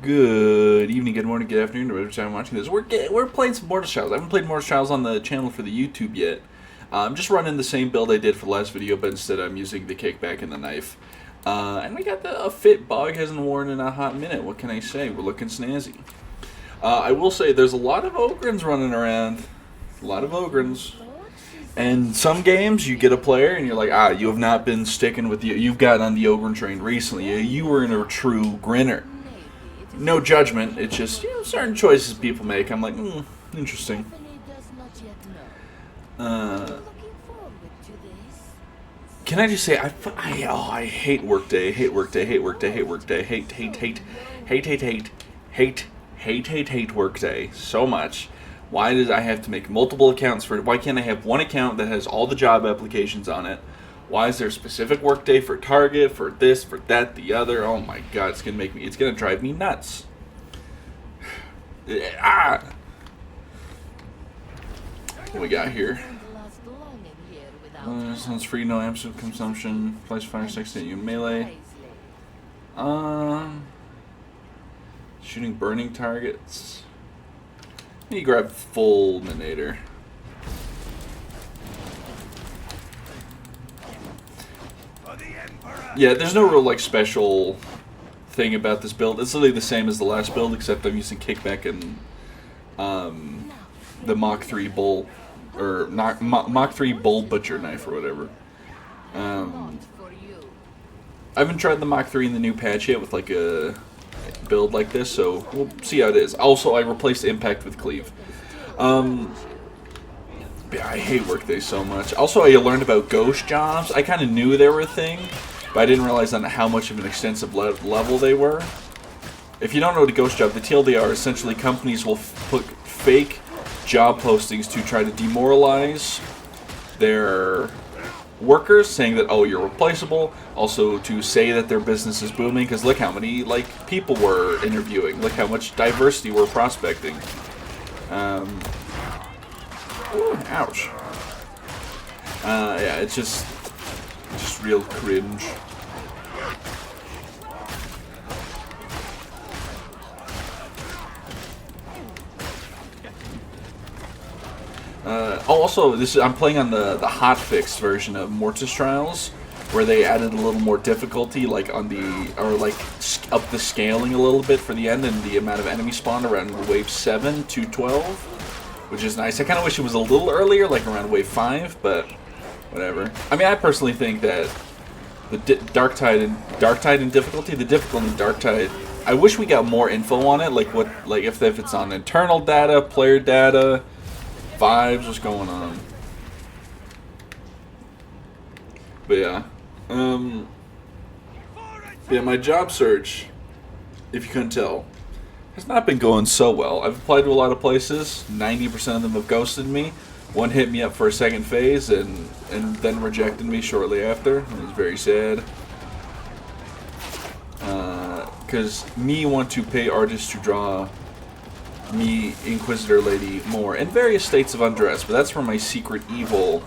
Good evening, good morning, good afternoon, or whatever time I'm watching this. We're playing some Mortis Trials. I haven't played Mortis Trials on the channel for the YouTube yet. I'm just running the same build I did for the last video, but instead I'm using the kickback and the knife. And we got a fit bug, hasn't worn in a hot minute. What can I say? We're looking snazzy. I will say there's a lot of Ogrins running around. A lot of Ogrins. And some games, you get a player and you're like, you have not been sticking with you've gotten on the Ogrin train recently. You were in a true grinner. No judgment, it's just, certain choices people make. I'm like, interesting. Can I just say, I hate Workday, hate Workday, hate Workday, hate Workday, hate Workday so much. Why does I have to make multiple accounts for it? Why can't I have one account that has all the job applications on it? Why is there a specific Workday for Target, for this, for that, the other? Oh my god, it's gonna drive me nuts. What we got here? Sounds free, no absolute consumption. Place fire 6 at you melee. Shooting burning targets. You grab fulminator. Yeah, there's no real special thing about this build. It's literally the same as the last build, except I'm using kickback and the Mach 3 bull or not Mach 3 bull butcher knife or whatever. I haven't tried the Mach 3 in the new patch yet with a build like this, so we'll see how it is. Also, I replaced impact with cleave. Yeah, I hate Workday so much. Also, I learned about ghost jobs. I kind of knew they were a thing, but I didn't realize on how much of an extensive level they were. If you don't know what a ghost job, the TLDR, essentially companies will put fake job postings to try to demoralize their workers, saying that, oh, you're replaceable. Also to say that their business is booming, because look how many people we're interviewing. Look how much diversity we're prospecting. Ooh, ouch. Yeah, it's just real cringe. Also, I'm playing on the hotfix version of Mortis Trials, where they added a little more difficulty, up the scaling a little bit for the end and the amount of enemy spawn around wave 7 to 12, which is nice. I kind of wish it was a little earlier, around wave 5, but whatever. I mean, I personally think that the Darktide in difficulty, the difficulty in Darktide, I wish we got more info on it, if it's on internal data, player data, vibes, what's going on. But yeah. Yeah, my job search, if you couldn't tell, has not been going so well. I've applied to a lot of places. 90% of them have ghosted me. One hit me up for a second phase and then rejected me shortly after. It was very sad. Because me want to pay artists to draw me, Inquisitor Lady, more, and various states of undress, but that's for my secret evil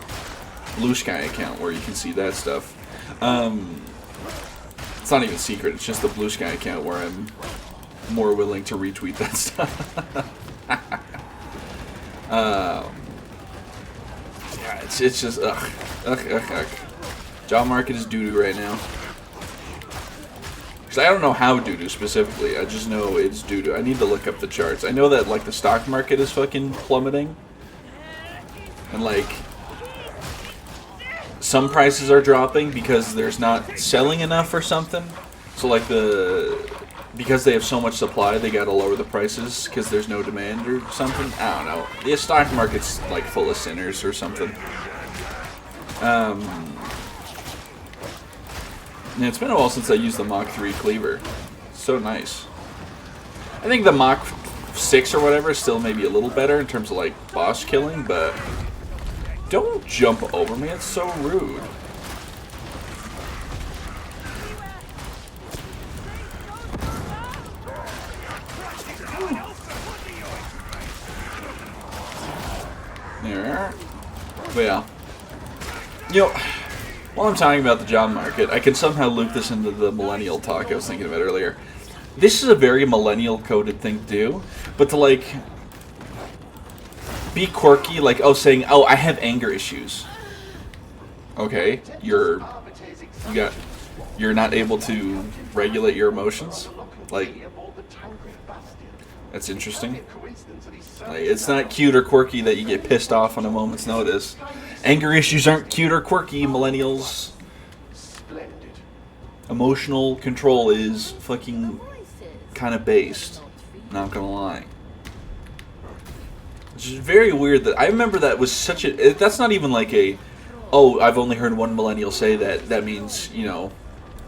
Blue Sky account where you can see that stuff. It's not even secret, it's just the Blue Sky account where I'm more willing to retweet that stuff. Yeah, it's just, ugh. Job market is doo-doo right now. Because I don't know how doo-doo specifically, I just know it's doo-doo. I need to look up the charts. I know that, the stock market is fucking plummeting. And, some prices are dropping because there's not selling enough or something. So, because they have so much supply, they gotta lower the prices because there's no demand or something. I don't know. The stock market's, full of sinners or something. Yeah, it's been a while since I used the Mach 3 cleaver. So nice. I think the Mach 6 or whatever is still maybe a little better in terms of, boss killing, but don't jump over me, it's so rude. There. But yeah. While I'm talking about the job market, I can somehow loop this into the millennial talk I was thinking about earlier. this is a very millennial coded thing to do, but to like be quirky, like saying, oh, I have anger issues. Okay, you're not able to regulate your emotions. Like, that's interesting. Like, it's not cute or quirky that you get pissed off on a moment's notice. Anger issues aren't cute or quirky, millennials. Emotional control is fucking kind of based. Not gonna lie. Which is very weird that I remember that was such a. That's not even like a. Oh, I've only heard one millennial say that. That means, you know,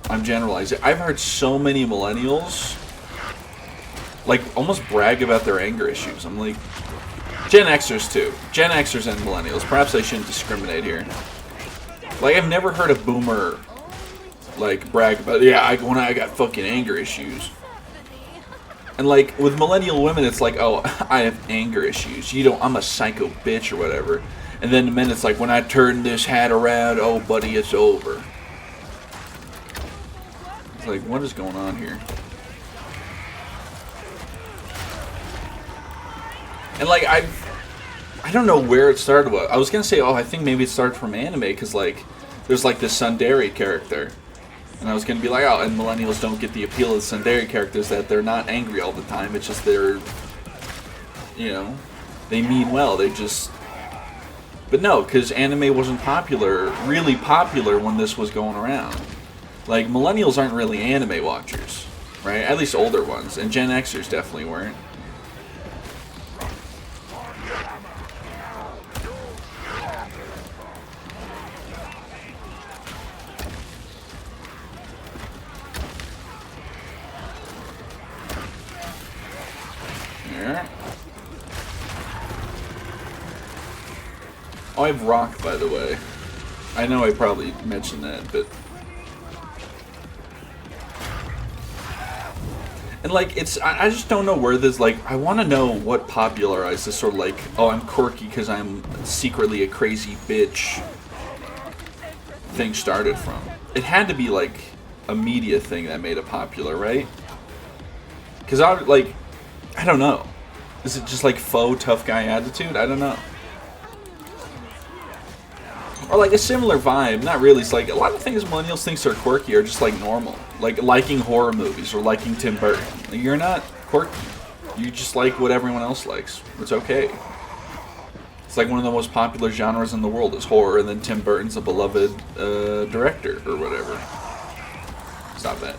I'm generalizing. I've heard so many millennials like almost brag about their anger issues. I'm like, Gen Xers too. Gen Xers and millennials. Perhaps I shouldn't discriminate here. Like, I've never heard a boomer like brag about, yeah, when I got fucking anger issues. And like with millennial women, it's like, oh, I have anger issues. You don't. I'm a psycho bitch or whatever. And then the men, it's like, when I turn this hat around, oh, buddy, it's over. It's like, what is going on here? And like, I don't know where it started. I was gonna say, oh, I think maybe it started from anime, because like, there's like this tsundere character. And I was going to be like, oh, and millennials don't get the appeal of the tsundere characters, that they're not angry all the time. It's just they're, you know, they mean well. They just... But no, because anime wasn't really popular when this was going around. Like, millennials aren't really anime watchers, right? At least older ones. And Gen Xers definitely weren't. Oh, I have rock, by the way. I know I probably mentioned that, but... And, like, it's... I just don't know where this, like... I want to know what popularized this sort of, like... Oh, I'm quirky because I'm secretly a crazy bitch... thing started from. It had to be, like, a media thing that made it popular, right? Because, I don't know. Is it just, like, faux tough guy attitude? I don't know. Or like a similar vibe, not really. It's like a lot of things millennials think are quirky are just like normal. Like liking horror movies or liking Tim Burton. Like, you're not quirky. You just like what everyone else likes. It's okay. It's like one of the most popular genres in the world is horror, and then Tim Burton's a beloved director or whatever. Stop that.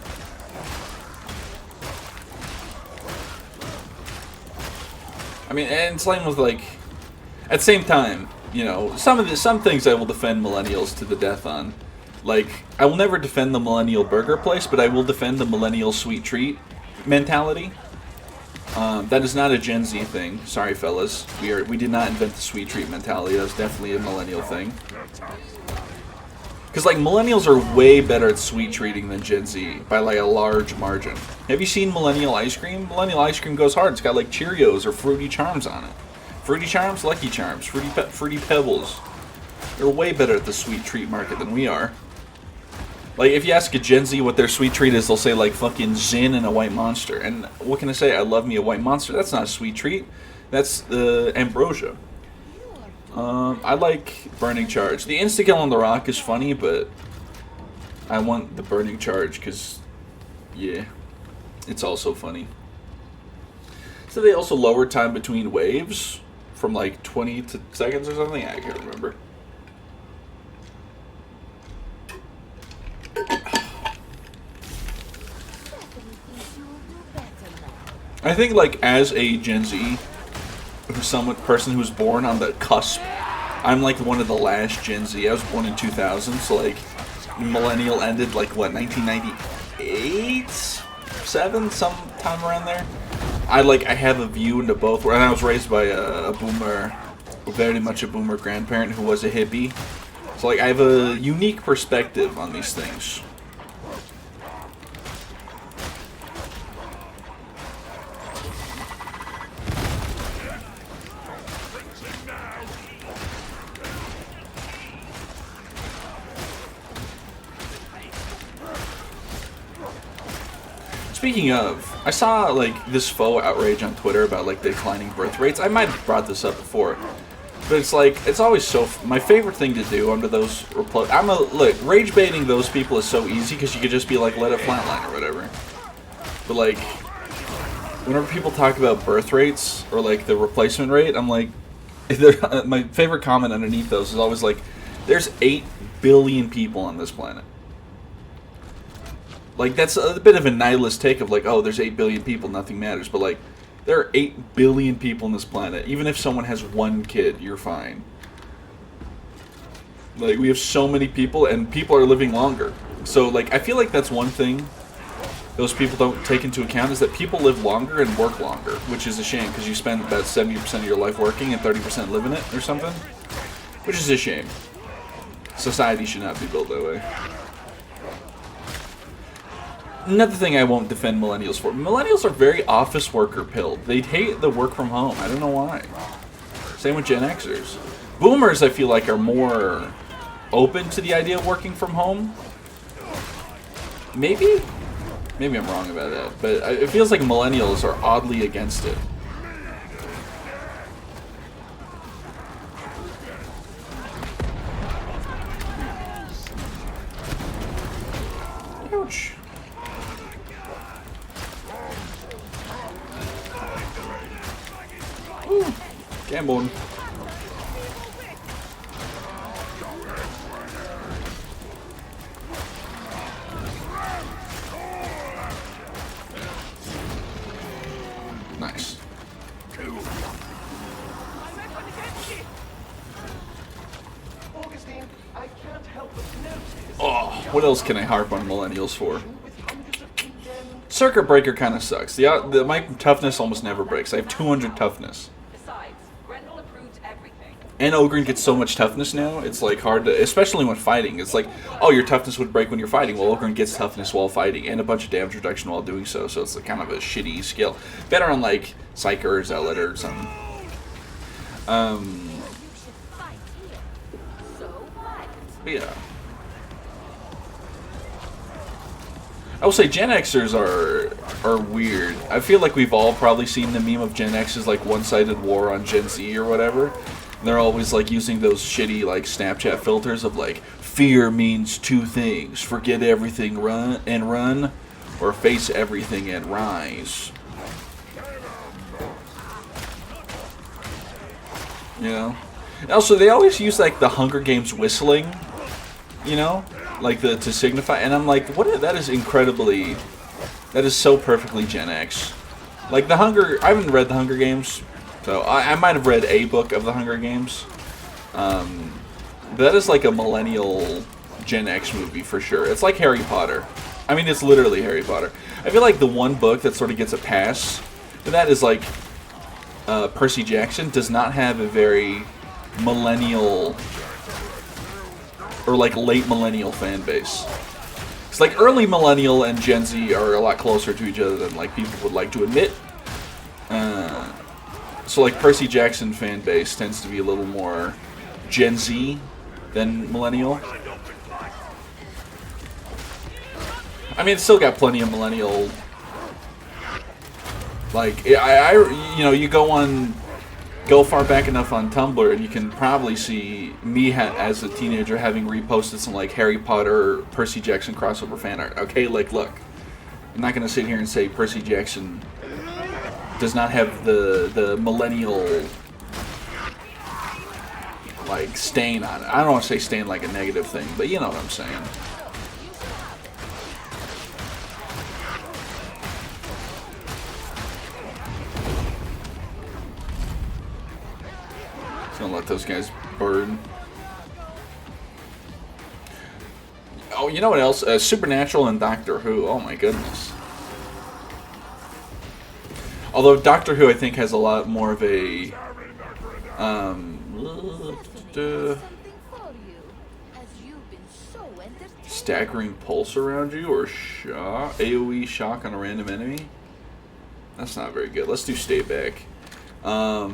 I mean, and same with like, at the same time, you know, some things I will defend millennials to the death on. Like, I will never defend the millennial burger place, but I will defend the millennial sweet treat mentality. That is not a Gen Z thing. Sorry, fellas. We did not invent the sweet treat mentality. That's definitely a millennial thing. Because, like, millennials are way better at sweet treating than Gen Z by, like, a large margin. Have you seen millennial ice cream? Millennial ice cream goes hard. It's got, like, Cheerios or Fruity Charms on it. Fruity Charms, Lucky Charms, Fruity Pebbles. They're way better at the sweet treat market than we are. Like, if you ask a Gen Z what their sweet treat is, they'll say, like, fucking Zin and a White Monster. And what can I say? I love me a White Monster. That's not a sweet treat. That's ambrosia. I like Burning Charge. The insta-kill on the rock is funny, but I want the Burning Charge because, yeah, it's also funny. So they also lower time between waves from like 20 seconds or something. I can't remember. I think, like, as a Gen Z, person who's born on the cusp, I'm like one of the last Gen Z. I was born in 2000, so like millennial ended like what, 1998, 7, sometime around there. I have a view into both, and I was raised by a boomer, very much a boomer grandparent who was a hippie. So like I have a unique perspective on these things. Speaking of, I saw like this faux outrage on Twitter about like declining birth rates. I might have brought this up before, but it's like it's always so. My favorite thing to do under those look, rage baiting those people is so easy because you could just be like let it flatline or whatever. But like whenever people talk about birth rates or like the replacement rate, I'm like, my favorite comment underneath those is always like, there's 8 billion people on this planet. Like, that's a bit of a nihilist take of like, oh, there's 8 billion people, nothing matters. But like, there are 8 billion people on this planet. Even if someone has 1 kid, you're fine. Like, we have so many people, and people are living longer. So like, I feel like that's one thing those people don't take into account, is that people live longer and work longer, which is a shame because you spend about 70% of your life working and 30% living it or something, which is a shame. Society should not be built that way. Another thing I won't defend millennials for. Millennials are very office worker pilled. They hate the work from home. I don't know why. Same with Gen Xers. Boomers, I feel like, are more open to the idea of working from home. Maybe I'm wrong about that, but it feels like millennials are oddly against it. Ouch. Ooh, gambling. Nice. Oh, what else can I harp on millennials for? Circuit breaker kind of sucks. My toughness almost never breaks. I have 200 toughness. And Ogren gets so much toughness now, it's like hard to, especially when fighting. It's like, oh, your toughness would break when you're fighting. Well, Ogren gets toughness while fighting and a bunch of damage reduction while doing so. So it's like kind of a shitty skill. Better on like Psyker or Zealot or something. But yeah. I will say Gen Xers are weird. I feel like we've all probably seen the meme of Gen X as like one-sided war on Gen Z or whatever. And they're always like using those shitty like Snapchat filters of like, fear means 2 things: forget everything, run, or face everything and rise. You know? And also, they always use like the Hunger Games whistling, you know, like to signify. And I'm like, that is incredibly, that is so perfectly Gen X. Like I haven't read the Hunger Games. So I might have read a book of the Hunger Games. But that is like a millennial Gen X movie for sure. It's like Harry Potter. I mean, it's literally Harry Potter. I feel like the one book that sort of gets a pass, but that is like Percy Jackson, does not have a very millennial or like late millennial fan base. It's like early millennial and Gen Z are a lot closer to each other than like people would like to admit. So like Percy Jackson fan base tends to be a little more Gen Z than millennial. I mean, it's still got plenty of millennial. Like you go far back enough on Tumblr, and you can probably see me as a teenager having reposted some like Harry Potter, Percy Jackson crossover fan art. Okay, like look, I'm not gonna sit here and say Percy Jackson does not have the millennial like stain on it. I don't want to say stain like a negative thing, but you know what I'm saying. Just gonna let those guys burn. Oh, you know what else? Supernatural and Doctor Who. Oh my goodness. Although Doctor Who, I think, has a lot more of a staggering pulse around you, or AoE shock on a random enemy. That's not very good. Let's do stay back. I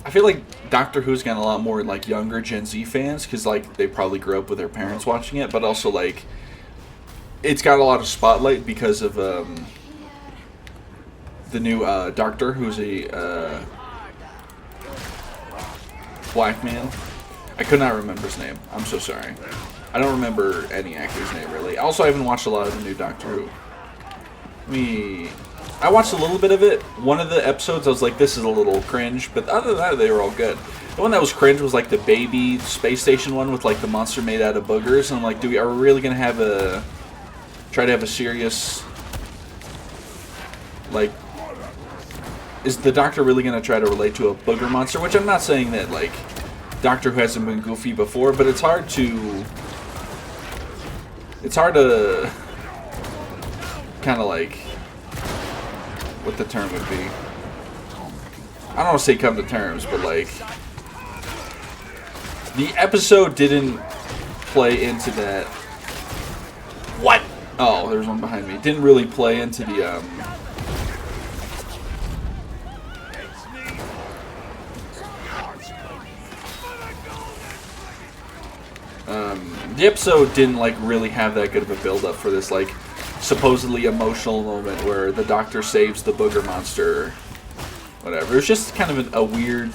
feel like Doctor Who's got a lot more like younger Gen Z fans because like they probably grew up with their parents watching it, but also like it's got a lot of spotlight because of the new doctor, who's a black man. I could not remember his name. I'm so sorry. I don't remember any actor's name, really. Also, I haven't watched a lot of the new Doctor Who. I watched a little bit of it. One of the episodes, I was like, this is a little cringe. But other than that, they were all good. The one that was cringe was like the baby space station one with like the monster made out of boogers. And I'm like, are we really going to have try to have a serious, like, is the Doctor really going to try to relate to a booger monster? Which I'm not saying that, like, Doctor Who hasn't been goofy before, but it's hard to kind of like, what the term would be. I don't want to say come to terms, but like, the episode didn't play into that. What? Oh, there's one behind me. Didn't really play into the the episode didn't like really have that good of a build up for this like supposedly emotional moment where the Doctor saves the booger monster. Whatever. It was just kind of a weird.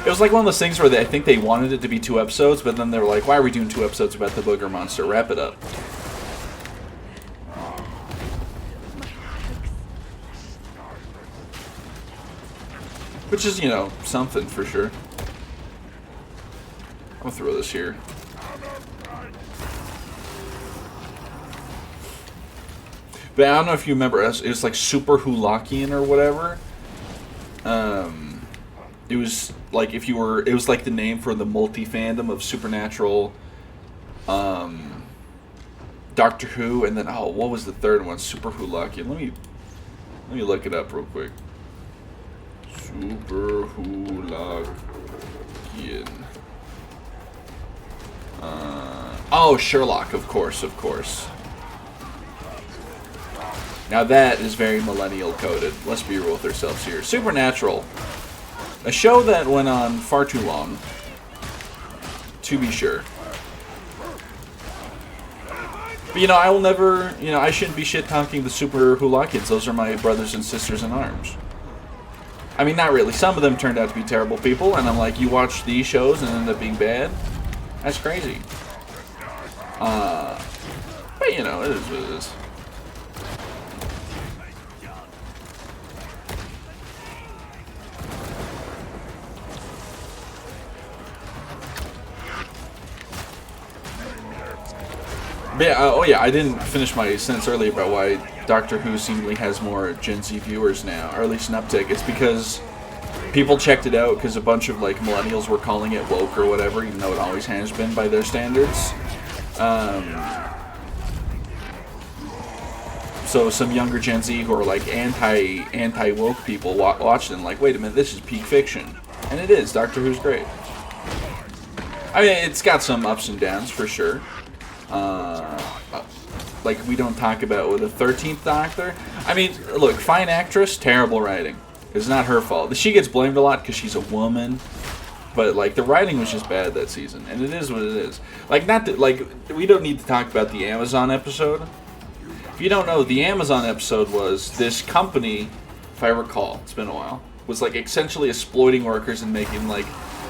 It was like one of those things where I think they wanted it to be 2 episodes, but then they were like, "Why are we doing 2 episodes about the booger monster? Wrap it up." Which is, you know, something for sure. I'll throw this here. But I don't know if you remember, it was like Super Hulakian or whatever. It was like it was like the name for the multi-fandom of Supernatural, Doctor Who, and then, what was the third one? Super Hulakian. Let me look it up real quick. Super Hulakian. Sherlock, of course. Now that is very millennial coded. Let's be real with ourselves here. Supernatural. A show that went on far too long. To be sure. But, you know, I will never, you know, I shouldn't be shit-talking the Super Hulakians. Those are my brothers and sisters in arms. I mean, not really. Some of them turned out to be terrible people, and I'm like, you watch these shows and end up being bad? That's crazy. But, you know, it is what it is. But yeah, I didn't finish my sentence earlier about why Doctor Who seemingly has more Gen Z viewers now, or at least an uptick. It's because people checked it out because a bunch of like millennials were calling it woke or whatever, even though it always has been by their standards. So some younger Gen Z who are like anti woke people watched it and like, wait a minute, this is peak fiction, and it is. Doctor Who's great. I mean, it's got some ups and downs for sure. Like we don't talk about with the 13th Doctor. I mean, look, fine actress, terrible writing. It's not her fault. She gets blamed a lot because she's a woman. But like the writing was just bad that season, and it is what it is. Like we don't need to talk about the Amazon episode. If you don't know, the Amazon episode was this company, if I recall, it's been a while, was like essentially exploiting workers and making like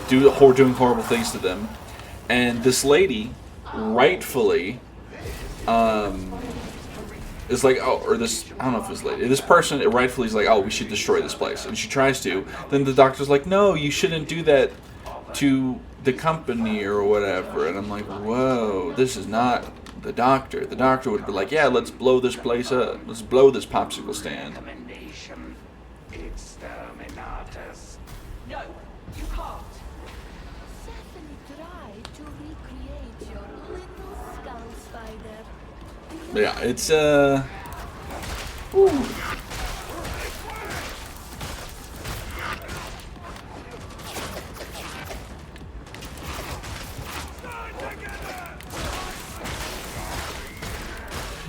doing horrible things to them. And this lady, rightfully, is like, I don't know if it's lady. This person rightfully is like, we should destroy this place, and she tries to. Then the Doctor's like, no, you shouldn't do that to the company or whatever. And I'm like, whoa, this is not the Doctor. The Doctor would be like, yeah, let's blow this place up. Let's blow this popsicle stand. No, you can't. Yeah, it's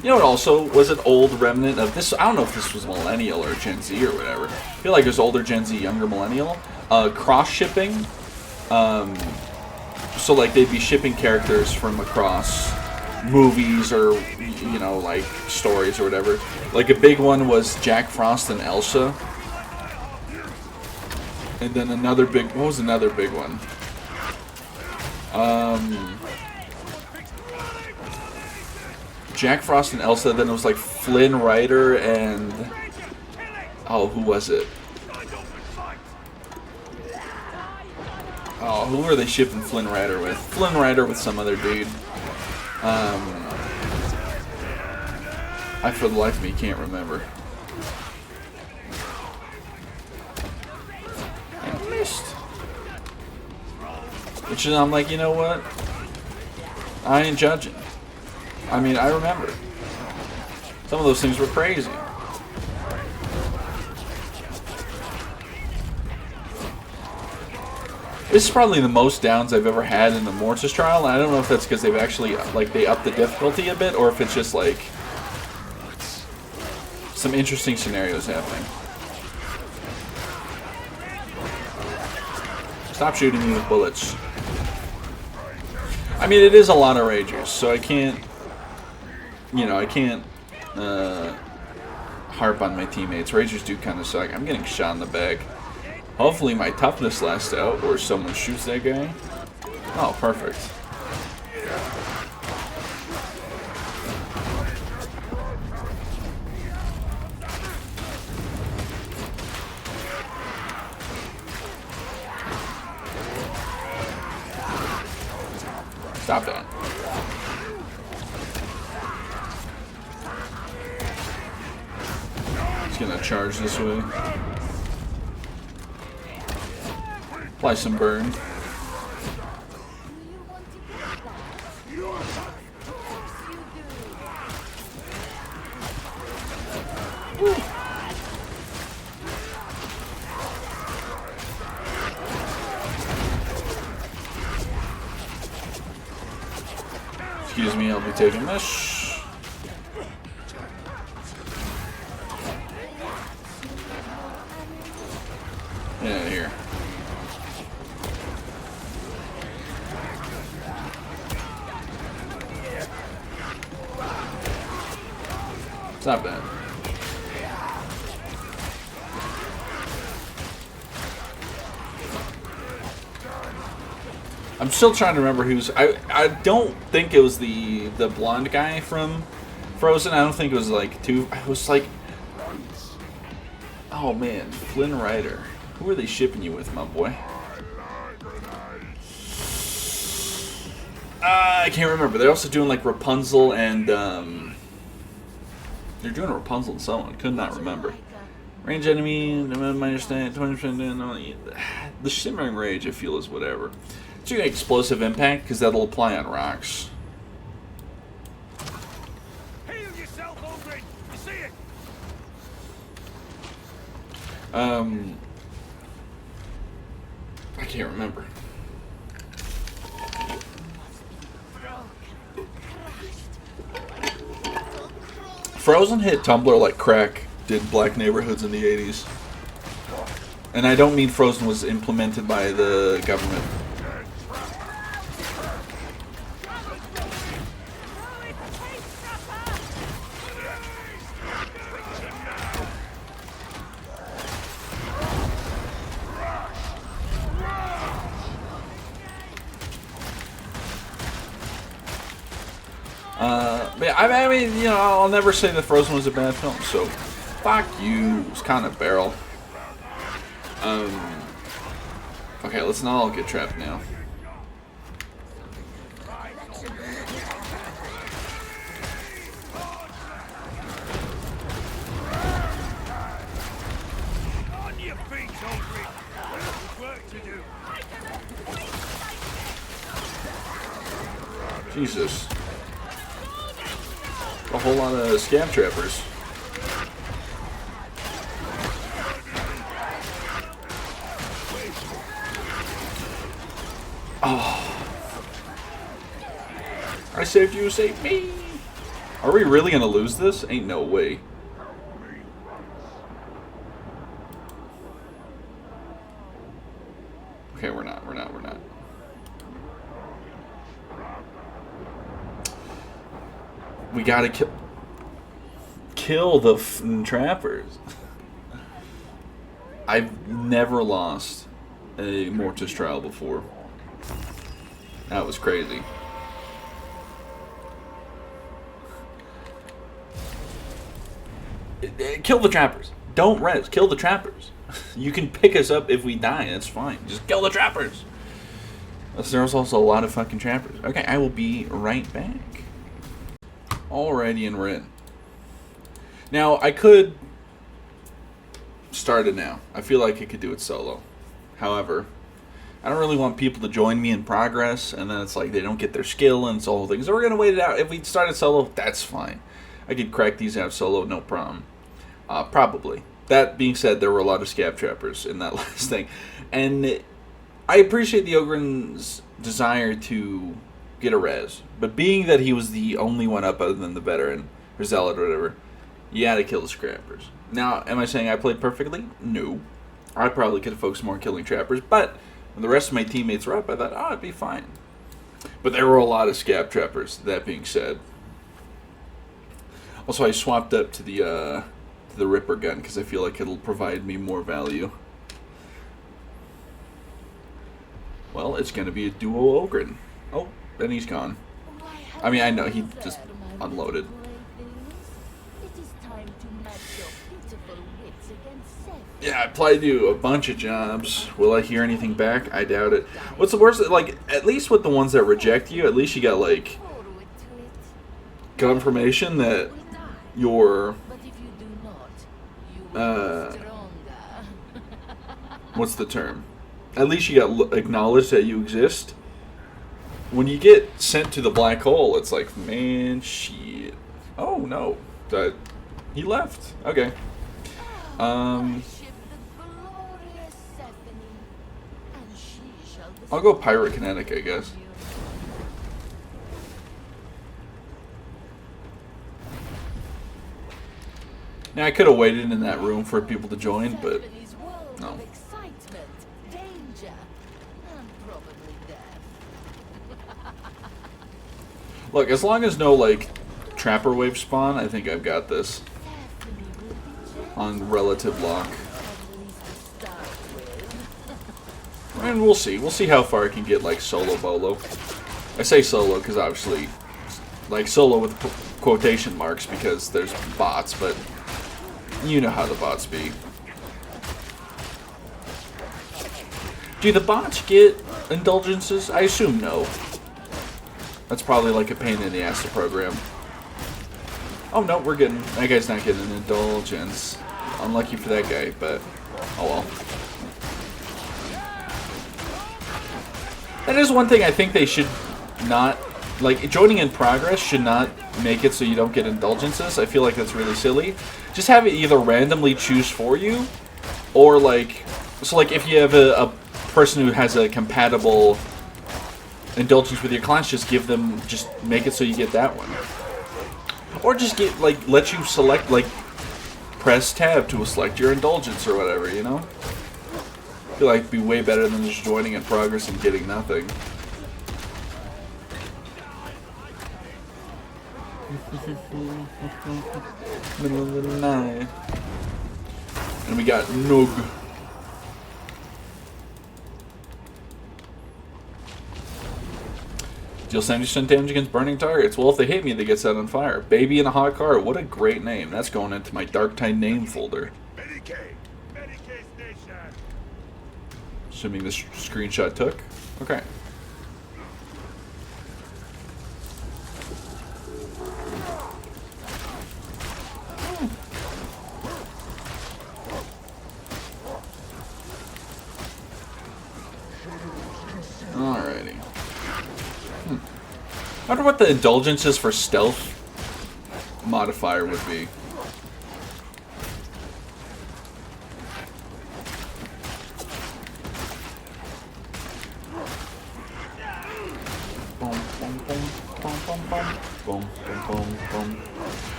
You know what also was an old remnant of this? I don't know if this was millennial or Gen Z or whatever. I feel like it was older Gen Z, younger millennial. Cross-shipping. So like they'd be shipping characters from across movies or, you know, like stories or whatever. Like a big one was Jack Frost and Elsa. And then another big, what was another big one? Jack Frost and Elsa, then it was like Flynn Rider and, oh, who was it? Oh, who were they shipping Flynn Rider with? Flynn Rider with some other dude. I, for the life of me, can't remember. I missed. Which is, I'm like, you know what? I ain't judging. I mean, I remember. Some of those things were crazy. This is probably the most downs I've ever had in the Mortis trial. I don't know if that's because they've actually, like, they upped the difficulty a bit, or if it's just, like, some interesting scenarios happening. Stop shooting me with bullets. I mean, it is a lot of ragers, so I can't, you know, I can't harp on my teammates. Ragers do kind of suck. I'm getting shot in the back. Hopefully my toughness lasts out, or someone shoots that guy. Oh, perfect. Stop that. He's gonna charge this way. Apply some burn. Woo. Excuse me, I'll be taking this. Get out of here. Stop that. I'm still trying to remember who's. I don't think it was the blonde guy from Frozen. I don't think it was like two. I was like, oh man, Flynn Rider. Who are they shipping you with, my boy? I can't remember. They're also doing like Rapunzel and they're doing Rapunzel and someone. Could not remember. Range enemy, minus 20%. The shimmering rage, I feel, is whatever. It's doing explosive impact because that'll apply on rocks. Heal yourself, Ogren. You see it? I can't remember. Frozen hit Tumblr like crack did Black Neighborhoods in the 80s. And I don't mean Frozen was implemented by the government. But I mean, you know, I'll never say that Frozen was a bad film, so fuck you. It's kind of barrel. Okay, let's not all get trapped now. On your feet, Ogren. There's work to do. Jesus. A whole lot of scab trappers. Oh. I saved you, save me. Are we really gonna lose this? Ain't no way. Okay, we're not. We gotta kill the trappers. I've never lost a Mortis trial before. That was crazy. Kill the trappers. Don't res. Kill the trappers. You can pick us up if we die. That's fine. Just kill the trappers. There's also a lot of fucking trappers. Okay, I will be right back. Alrighty, and we're in. Now, I could start it now. I feel like I could do it solo. However, I don't really want people to join me in progress, and then it's like they don't get their skill, and it's the whole thing. So we're going to wait it out. If we started solo, that's fine. I could crack these out solo, no problem. Probably. That being said, there were a lot of scab trappers in that last thing. And I appreciate the Ogryn's desire to get a res. But being that he was the only one up other than the veteran, or zealot or whatever, you had to kill the scrappers. Now, am I saying I played perfectly? No. I probably could have focused more on killing trappers, but when the rest of my teammates were up, I thought, oh, it'd be fine. But there were a lot of scab trappers, that being said. Also, I swapped up to the Ripper gun, because I feel like it'll provide me more value. Well, it's going to be a duo Ogryn. Oh, then he's gone. I mean, I know, he just unloaded. Yeah, I applied to a bunch of jobs. Will I hear anything back? I doubt it. What's the worst? Like, at least with the ones that reject you, at least you got, like, confirmation that you're, what's the term? At least you got acknowledged that you exist. When you get sent to the black hole, it's like, man, shit. Oh, no. He left. Okay. I'll go pyrokinetic, I guess. Now, I could have waited in that room for people to join, but no. Look, as long as no, like, trapper wave spawn, I think I've got this on relative lock. And we'll see. We'll see how far I can get, like, solo bolo. I say solo because obviously, like, solo with quotation marks because there's bots, but you know how the bots be. Do the bots get indulgences? I assume no. That's probably like a pain in the ass to program. Oh no, we're getting... That guy's not getting an indulgence. Unlucky for that guy, but oh well. That is one thing I think they should not... Like, joining in progress should not make it so you don't get indulgences. I feel like that's really silly. Just have it either randomly choose for you, or like... So like if you have a person who has a compatible indulgence with your class, just give them... Just make it so you get that one. Or just get, like, let you select, like, press tab to select your indulgence or whatever, you know? I feel like it'd be way better than just joining in progress and getting nothing. Middle of the night. And we got Nug. Deal 70% damage against burning targets. Well, if they hit me, they get set on fire. Baby in a hot car. What a great name. That's going into my Dark Tide name folder. Assuming this screenshot took. Okay. Alrighty. I wonder what the indulgences for stealth modifier would be.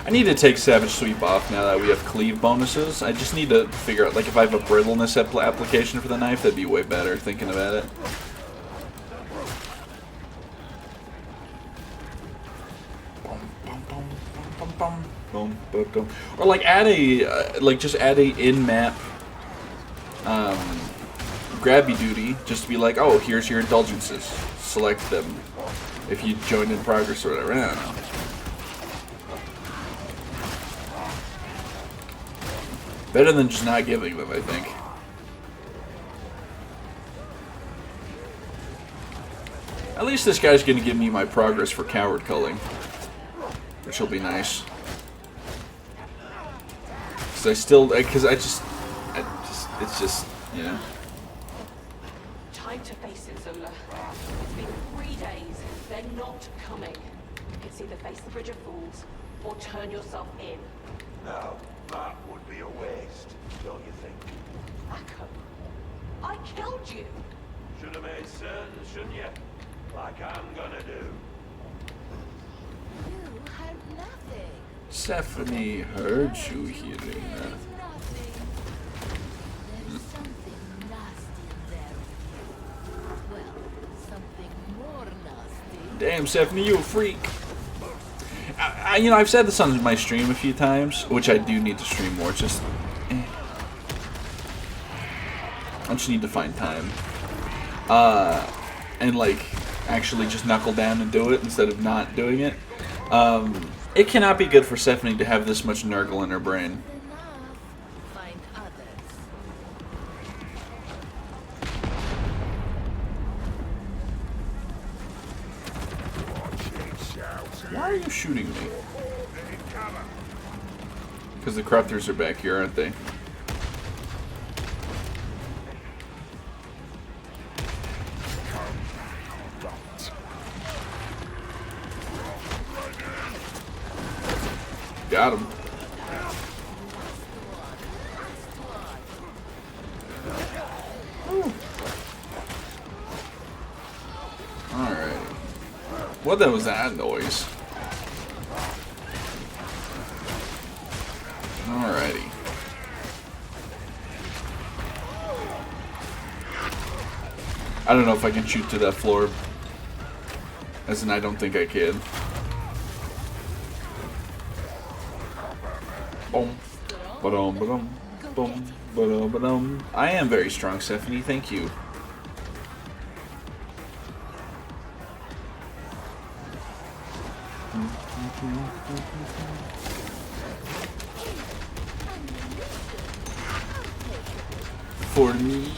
I need to take Savage Sweep off now that we have cleave bonuses. I just need to figure out, like, if I have a brittleness application for the knife, that'd be way better thinking about it. Or like add a just add a in-map grabby duty, just to be like, oh, here's your indulgences. Select them if you joined in progress or whatever. I don't know. Better than just not giving them, I think. At least this guy's gonna give me my progress for coward culling, which will be nice. Because it's just, you know. Time to face it, Zola. It's been 3 days. They're not coming. It's either face the Bridge of Fools or turn yourself in. No, that would be a waste, don't you think? Akko, I killed you. Should have made certain, shouldn't you? Like I'm gonna do. You heard nothing. Stephanie heard you hearing that. Nothing. There's something nasty in there. Well, something more nasty. Damn, Stephanie, you a freak. You know, I've said this on my stream a few times, which I do need to stream more. It's just, I just need to find time, and like actually just knuckle down and do it instead of not doing it. It cannot be good for Stephanie to have this much Nurgle in her brain. Enough. Find others. Why are you shooting me? Because the Corruptors are back here, aren't they? Got him. Alright. What the was that noise? Alrighty. I don't know if I can shoot to that floor. As in, I don't think I can. Boom. Ba-dum, ba-dum, boom, ba-dum, ba-dum. I am very strong, Stephanie. Thank you. For me.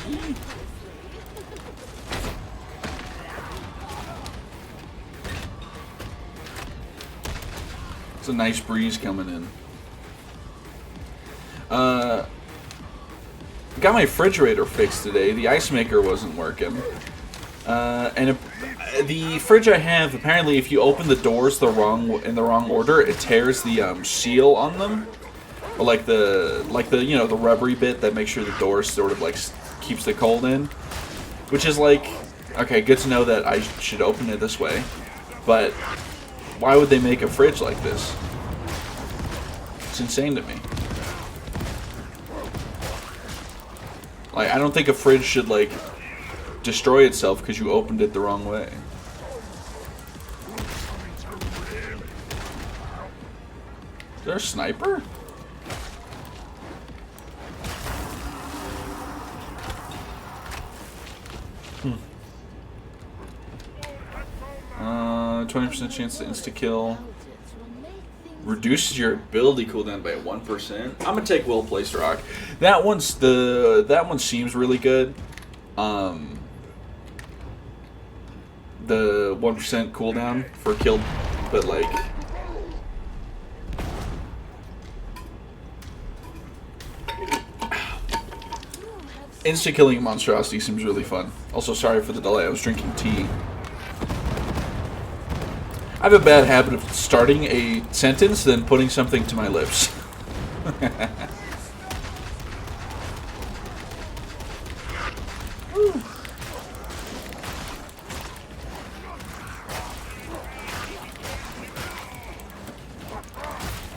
It's a nice breeze coming in. Got my refrigerator fixed today. The ice maker wasn't working. The fridge I have, apparently if you open the doors in the wrong order, it tears the seal on them. Or like the you know, the rubbery bit that makes sure the door sort of like keeps the cold in. Which is like, okay, good to know that I should open it this way. But why would they make a fridge like this? It's insane to me. Like, I don't think a fridge should, like, destroy itself because you opened it the wrong way. Is there a sniper? Hmm. 20% chance to insta-kill. Reduces your ability cooldown by 1%. I'm gonna take Will Place Rock. That one seems really good. The 1% cooldown for kill, but like insta killing a monstrosity seems really fun. Also, sorry for the delay. I was drinking tea. I have a bad habit of starting a sentence, then putting something to my lips.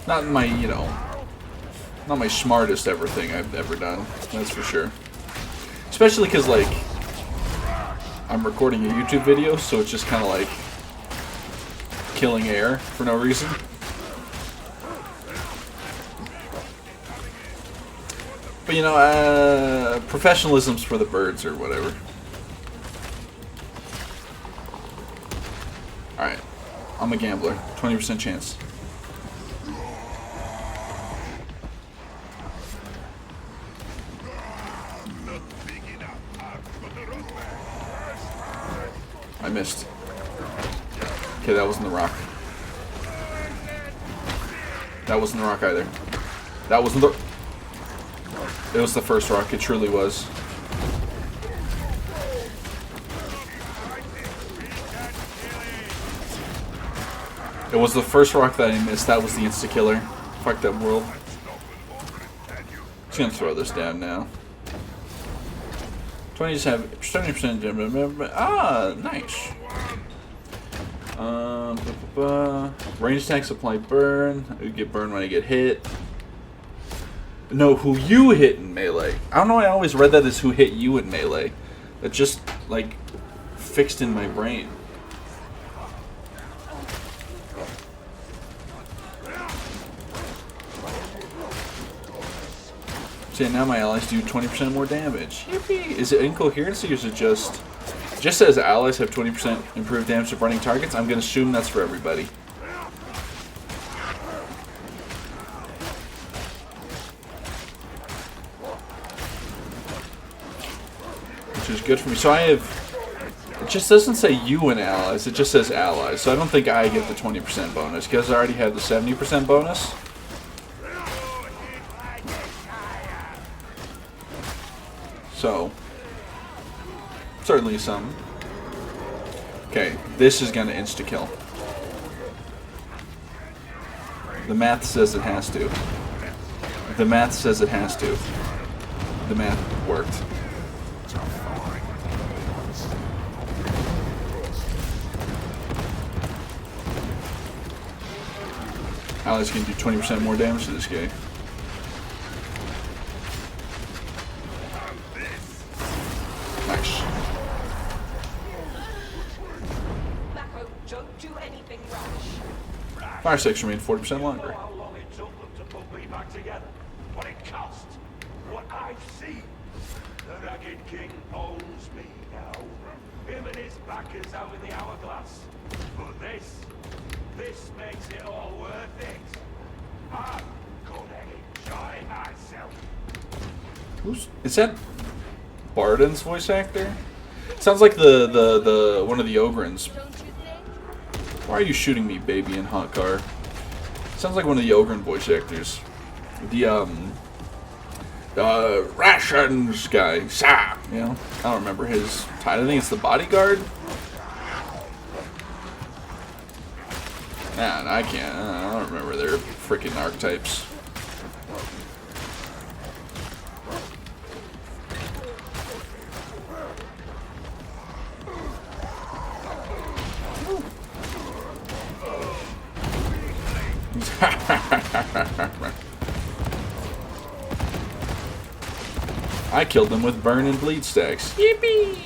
Not my, you know, not my smartest ever thing I've ever done. That's for sure. Especially because, like, I'm recording a YouTube video, so it's just kind of like killing air for no reason. But you know, professionalism's for the birds or whatever. Alright. I'm a gambler. 20% chance. I missed. Okay, that wasn't the rock. That wasn't the rock either. That wasn't the... It was the first rock. It truly was. It was the first rock that I missed. That was the insta-killer. Fuck that world. Just gonna throw this down now. 20 just have 70%. Ah, nice. Range attacks apply burn. I get burned when I get hit. No, who you hit in melee. I don't know, I always read that as who hit you in melee. That just, like, fixed in my brain. See, now my allies do 20% more damage. Yippee! Is it incoherency or is it just says allies have 20% improved damage to running targets? I'm going to assume that's for everybody. Which is good for me. So I have... It just doesn't say you and allies. It just says allies. So I don't think I get the 20% bonus because I already have the 70% bonus. So, certainly some. Okay, this is going to insta-kill. The math says it has to. The math says it has to. The math worked. Allies can do 20% more damage to this guy. Nice. Mako, don't do anything rash. Fire stakes remain 40% longer. How long it took them to put me back together? What it cost? What I've seen? The Ragged King owns me now. Him and his backers out in the hourglass. But this makes it all worth it. I'm gonna enjoy myself. Is that Barden's voice actor? Sounds like the one of the Ogrins. Don't you think? Why are you shooting me, baby, in hot car? Sounds like one of the Ogren voice actors. The Rations guy. Sa, you know? I don't remember his title. I think it's the bodyguard. Man, I can't. I don't remember their freaking archetypes. I killed them with burn and bleed stacks. Yippee!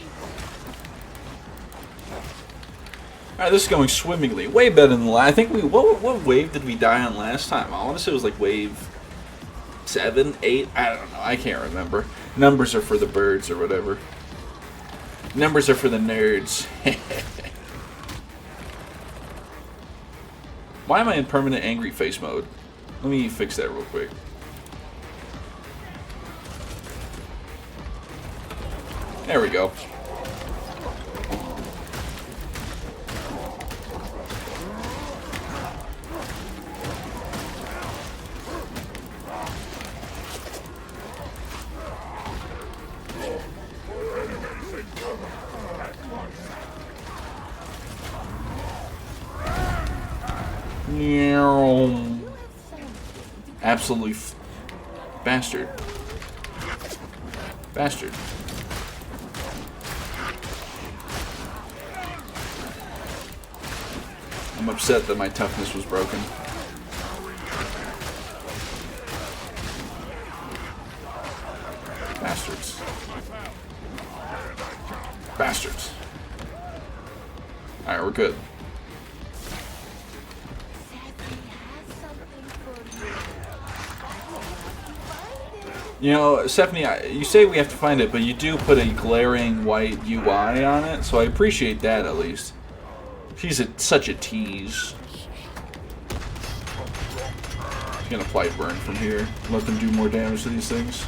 Alright, this is going swimmingly. Way better than the last. I think we... What wave did we die on last time? I want to say it was like wave 7, 8. I don't know. I can't remember. Numbers are for the birds or whatever. Numbers are for the nerds. Why am I in permanent angry face mode? Let me fix that real quick. There we go. Absolutely bastard. Bastard. I'm upset that my toughness was broken. Bastards. Bastards. Alright, we're good. Said he has something for you. I have to find it. You know, Stephanie, you say we have to find it, but you do put a glaring white UI on it, so I appreciate that at least. She's such a tease. I'm gonna apply burn from here. Let them do more damage to these things.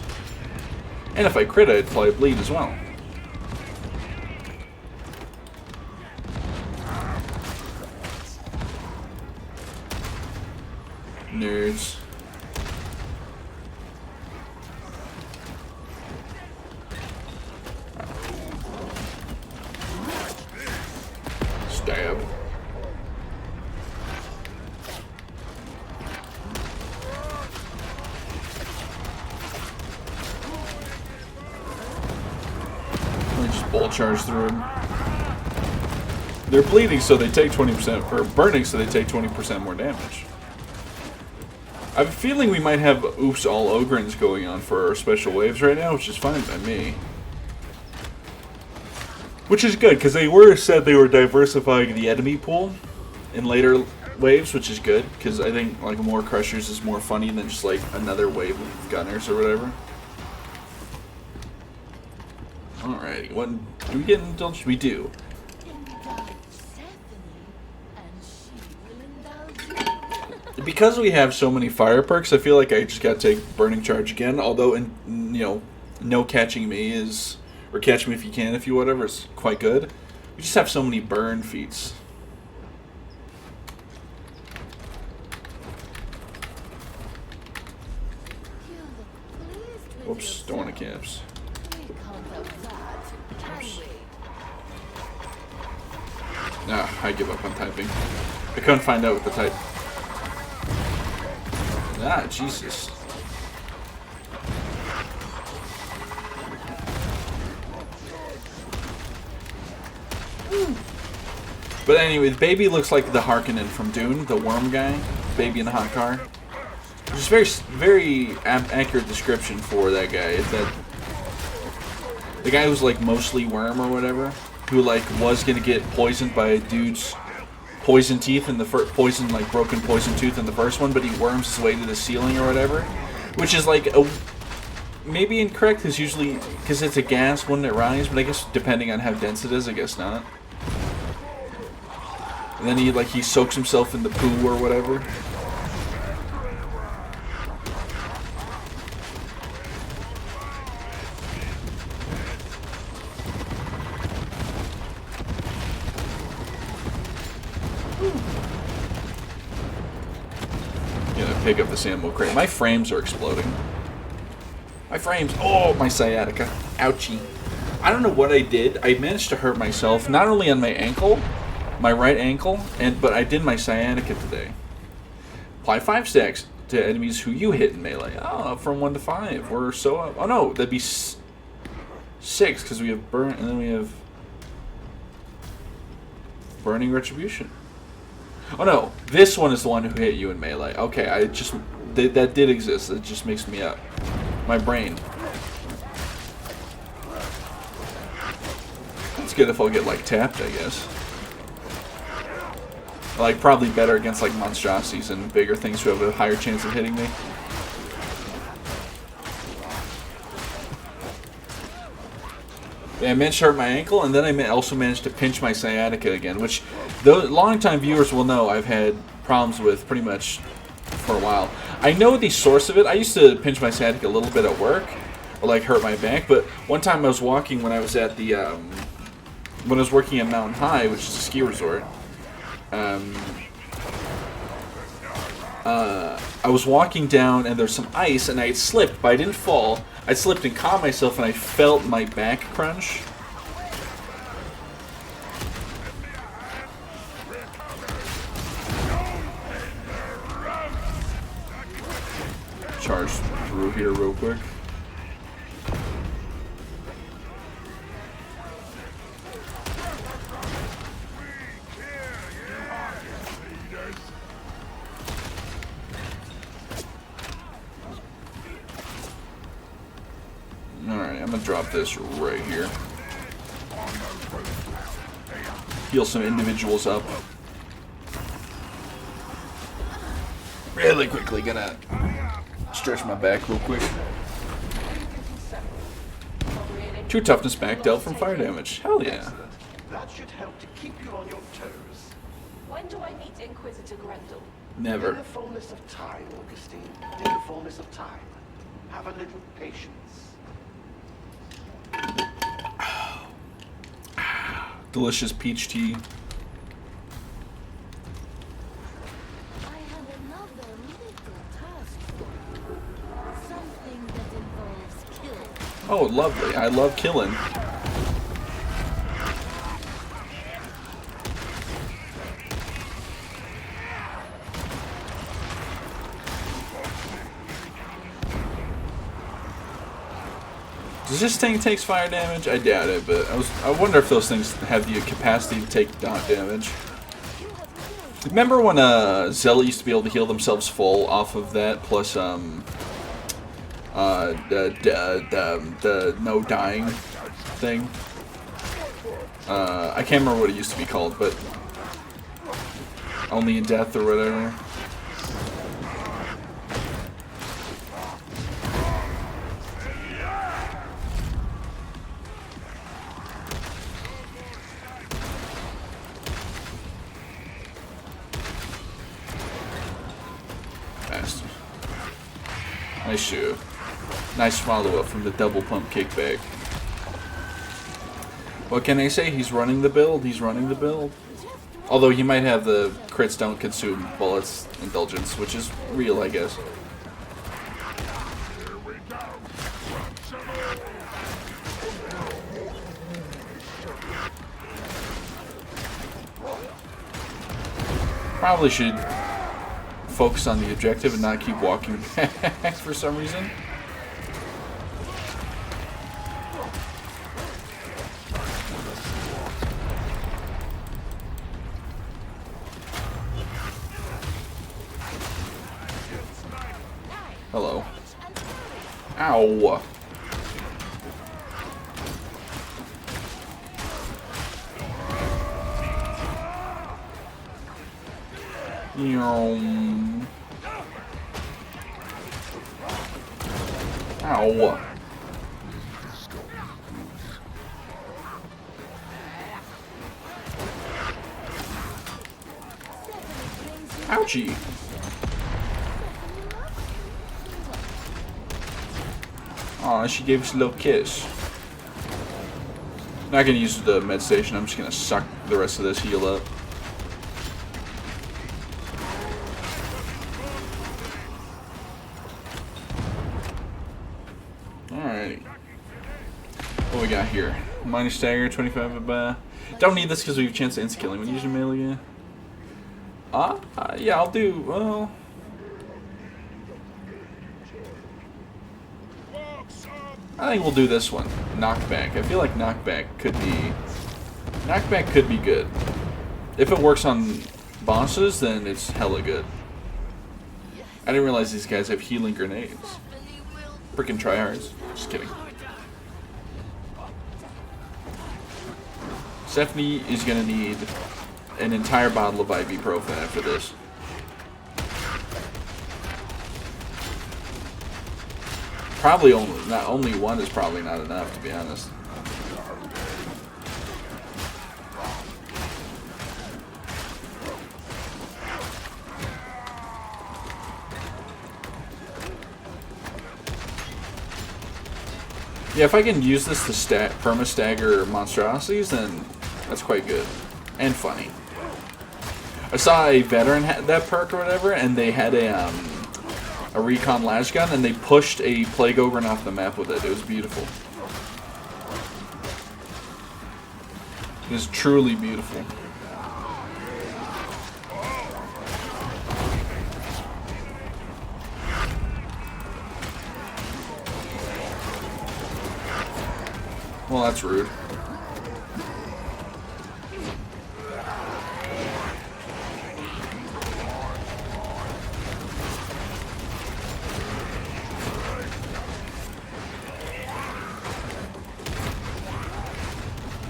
And if I crit, I'd apply bleed as well. Nerds. Stab. I just bolt charge through them. They're bleeding, so they take 20%, or burning, so they take 20% more damage. I have a feeling we might have oops all Ogrins going on for our special waves right now, which is fine by me. Which is good, because they said they were diversifying the enemy pool in later waves, which is good, because I think like more Crushers is more funny than just like another wave of Gunners or whatever. Alrighty, what do we get indulged? We do. Because we have so many fire perks, I feel like I just gotta take Burning Charge again. Although, no catching me is, or catch me if you can, if you whatever, is quite good. We just have so many burn feats. Whoops, don't want to caps. Nah, I give up on typing. I couldn't find out what the type. Ah, Jesus. But anyway, the baby looks like the Harkonnen from Dune, the worm guy. Baby in the hot car. Which is very accurate description for that guy. Is that the guy who's like mostly worm or whatever, who like was gonna get poisoned by a dude's poison teeth in the broken poison tooth in the first one, but he worms his way to the ceiling or whatever, which is like maybe incorrect because usually because it's a gas, wouldn't it rise? But I guess depending on how dense it is, I guess not. And then he soaks himself in the poo or whatever. Pick up this ammo crate. My frames are exploding. My frames. Oh, my sciatica. Ouchie. I don't know what I did. I managed to hurt myself, not only on my ankle, my right ankle, but I did my sciatica today. Apply 5 stacks to enemies who you hit in melee. Oh, from 1 to 5. We're so up. Oh no, that'd be 6 because we have burn, and then we have burning retribution. Oh no, this one is the one who hit you in melee. Okay, that did exist. It just makes me up. My brain. It's good if I'll get like tapped, I guess. Like probably better against like monstrosities and bigger things who have a higher chance of hitting me. I managed to hurt my ankle, and then I also managed to pinch my sciatica again, which long-time viewers will know I've had problems with pretty much for a while. I know the source of it. I used to pinch my sciatica a little bit at work, or like hurt my back, but one time I was walking when I was at the, when I was working at Mountain High, which is a ski resort, I was walking down and there's some ice and I had slipped, but I didn't fall. I slipped and caught myself and I felt my back crunch. Charge through here real quick. Alright, I'm gonna drop this right here. Heal some individuals up. Really quickly, gonna stretch my back real quick. 2 toughness back dealt from fire damage. Hell yeah. That should help to keep you on your toes. When do I meet Inquisitor Grendel? In Never. the fullness of time, Augustine. In the fullness of time. Have a little patience. Delicious peach tea. I have another little task for you. Something that involves killing. Oh, lovely. I love killing. Does this thing takes fire damage? I doubt it, but I wonder if those things have the capacity to take dot damage. Remember when Zella used to be able to heal themselves full off of that, plus the no dying thing? I can't remember what it used to be called, but only in death or whatever. Bastard. Nice shoe. Nice follow-up from the double pump kickback. What can I say? He's running the build. He's running the build. Although he might have the crits don't consume bullets indulgence, which is real, I guess. Probably should focus on the objective and not keep walking back for some reason. Hello. Ow. Ow. Ouchie. Aw, she gave us a little kiss. Not gonna use the med station, I'm just gonna suck the rest of this heal up. Alrighty. What we got here? Minor stagger, 25 of don't need this because we have a chance to insta-killing when using melee. Yeah, I'll do, well... I think we'll do this one. Knockback. I feel like knockback could be... Knockback could be good. If it works on bosses, then it's hella good. I didn't realize these guys have healing grenades. Frickin' tryhards. Just kidding. Stephanie is gonna need an entire bottle of ibuprofen after this. Probably only one is probably not enough, to be honest. Yeah, if I can use this to perma-stagger monstrosities, then that's quite good. And funny. I saw a veteran had that perk or whatever, and they had a recon lash gun, and they pushed a plague ogre off the map with it. It was beautiful. It was truly beautiful. Well, that's rude.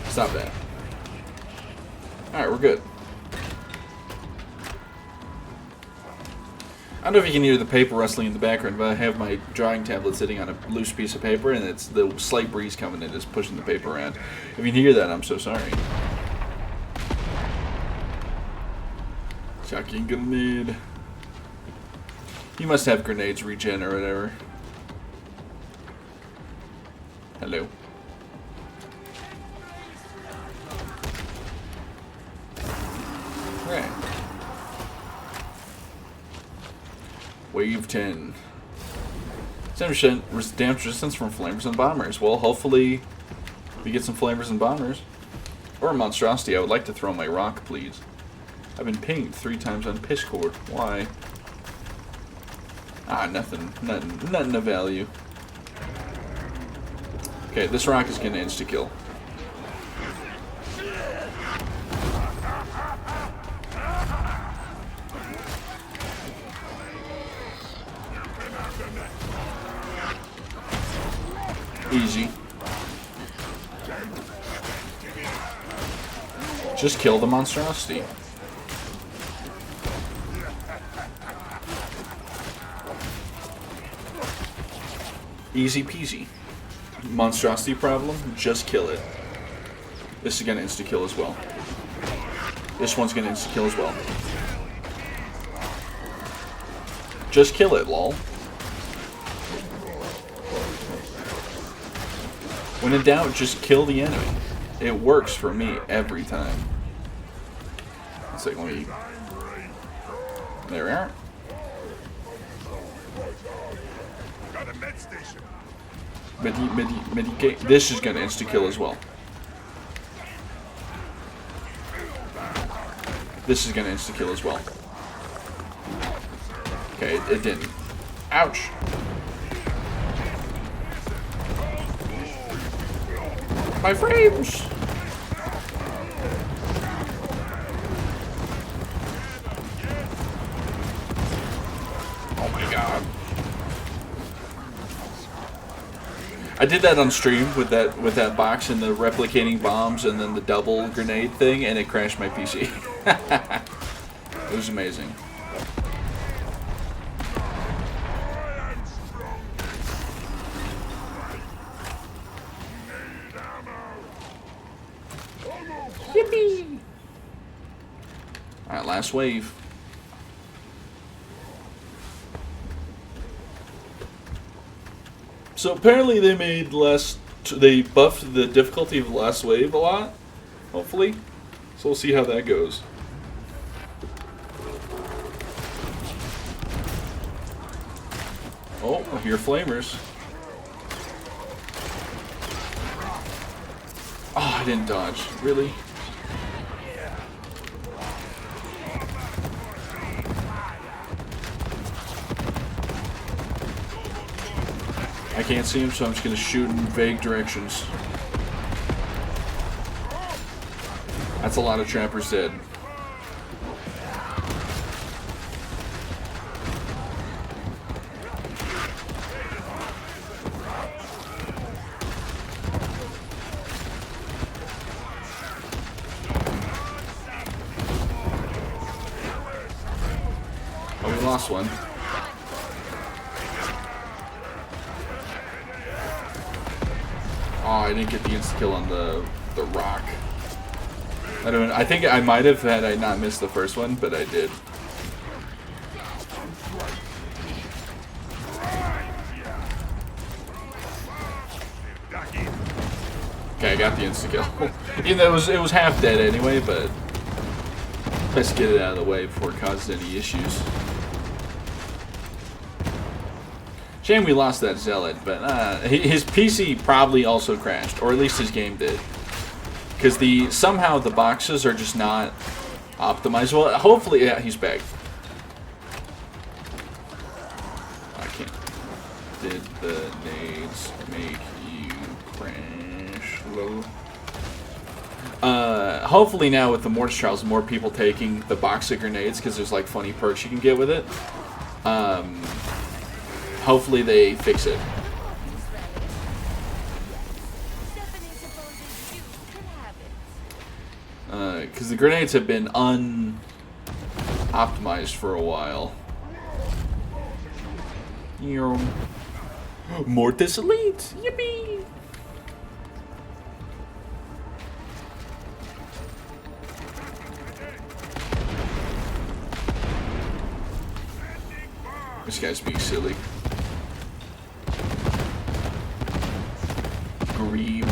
Stop that. Alright, we're good. I don't know if you can hear the paper rustling in the background, but I have my drawing tablet sitting on a loose piece of paper, and it's the slight breeze coming in is pushing the paper around. If you can hear that, I'm so sorry. Shocking grenade. You must have grenades regen or whatever. Hello. Alright. Wave 10. 70% damage resistance from flamers and bombers. Well, hopefully we get some flamers and bombers. Or a monstrosity. I would like to throw my rock, please. I've been pinged 3 times on Piscord. Why? Ah, nothing of value. Okay, this rock is gonna insta-kill. Easy. Just kill the monstrosity. Easy peasy. Monstrosity problem, just kill it. This is gonna insta-kill as well. This one's gonna insta-kill as well. Just kill it, lol. When in doubt, just kill the enemy. It works for me every time. It's like, let me... There we are. Medicate. This is gonna insta-kill as well. This is gonna insta-kill as well. Okay, it didn't. Ouch! My frames! Oh my god. I did that on stream with that box and the replicating bombs and then the double grenade thing, and it crashed my PC. It was amazing. Yippee! Alright, last wave. So apparently they made they buffed the difficulty of the last wave a lot, hopefully. So we'll see how that goes. Oh, I hear flamers. Oh, I didn't dodge. Really? I can't see him, so I'm just going to shoot in vague directions. That's a lot of trappers dead. Oh, we lost one. Oh, I didn't get the insta-kill on the rock. I think I might have had I not missed the first one, but I did. Okay, I got the insta-kill. Even though it was half dead anyway, but let's get it out of the way before it causes any issues. Shame we lost that Zealot, but his PC probably also crashed, or at least his game did. Because somehow the boxes are just not optimized. Well, hopefully, yeah, he's back. I can't. Did the nades make you crash low? Hopefully now with the Mortis trials, more people taking the box of grenades, because there's like funny perks you can get with it. Hopefully they fix it. Because the grenades have been unoptimized for a while. Mortis Elite! Yippee! This guy's being silly. Grebe.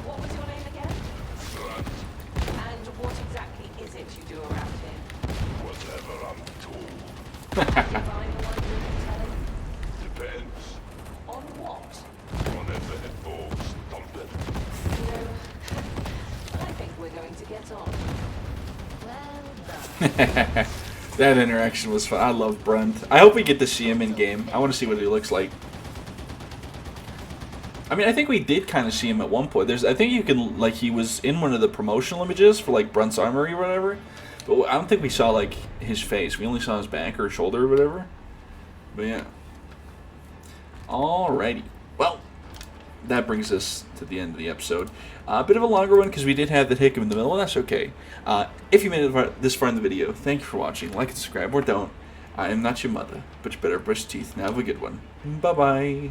What was your name again? And what exactly is it you do around here? Whatever I'm told. You find the one doing the telling? Depends. On what? Whenever it falls, dump it. You know, I think we're going to get on. Well done. That interaction was fun. I love Brent. I hope we get to see him in game. I want to see what he looks like. I mean, I think we did kind of see him at one point. I think you can, like, he was in one of the promotional images for, like, Brent's Armory or whatever. But I don't think we saw, like, his face. We only saw his back or shoulder or whatever. But yeah. Alrighty. Well, that brings us to the end of the episode. A bit of a longer one because we did have the hiccup in the middle, and that's okay. If you made it this far in the video, thank you for watching. Like and subscribe, or don't. I am not your mother, but you better brush your teeth. Now have a good one. Bye-bye.